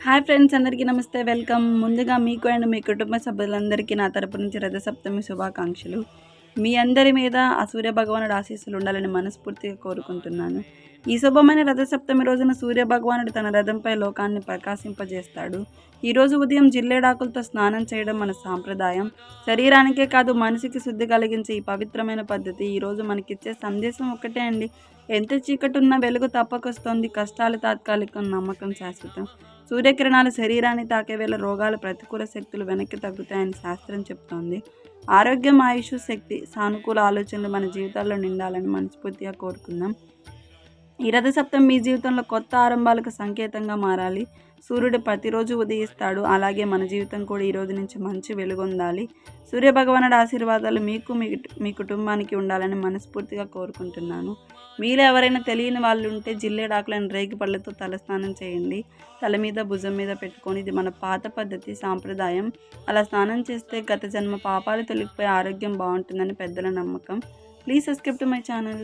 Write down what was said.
Hi friends, అందరికీ నమస్తే. Welcome. ముందుగా మీకు అండ్ మీ కుటుంబ సభ్యులందరికీ నా తరపు నుంచి రథసప్తమి శుభాకాంక్షలు. మీ అందరి మీద ఆ సూర్య భగవానుడు ఆశీస్సులు ఉండాలని మనస్ఫూర్తిగా కోరుకుంటున్నాను. ఈ శుభమైన రథసప్తమి రోజున సూర్య భగవానుడు తన రథంపై లోకాన్ని ప్రకాశింపజేస్తాడు. ఈరోజు ఉదయం జిల్లేడాకులతో స్నానం చేయడం మన సాంప్రదాయం. శరీరానికే కాదు, మనసుకి శుద్ధి కలిగించే ఈ పవిత్రమైన పద్ధతి ఈరోజు మనకిచ్చే సందేశం ఒక్కటే అండి. ఎంత చీకటున్నా వెలుగు తప్పకొస్తుంది. కష్టాలు తాత్కాలికం, నమ్మకం శాశ్వతం. సూర్యకిరణాలు శరీరాన్ని తాకే వేళ రోగాలు, ప్రతికూల శక్తులు వెనక్కి తగ్గుతాయని శాస్త్రం చెప్తోంది. ఆరోగ్యం, ఆయుష్, శక్తి, సానుకూల ఆలోచనలు మన జీవితాల్లో నిండాలని మనస్ఫూర్తిగా కోరుకుందాం. ఈ రథసప్తమి మీ జీవితంలో కొత్త ఆరంభాలకు సంకేతంగా మారాలి. సూర్యుడు ప్రతిరోజు ఉదయిస్తాడు. అలాగే మన జీవితం కూడా ఈ రోజు నుంచి మంచి వెలుగొందాలి. సూర్యభగవానుడి ఆశీర్వాదాలు మీకు, మీ కుటుంబానికి ఉండాలని మనస్ఫూర్తిగా కోరుకుంటున్నాను. మీలో ఎవరైనా తెలియని వాళ్ళు ఉంటే జిల్లేడాకులను రేగి పళ్ళతో తలస్నానం చేయండి. తల మీద, భుజం మీద పెట్టుకొని. ఇది మన పాత పద్ధతి, సాంప్రదాయం. అలా స్నానం చేస్తే గత జన్మ పాపాలు తొలగిపోయి ఆరోగ్యం బాగుంటుందని పెద్దల నమ్మకం. Please subscribe to my channel.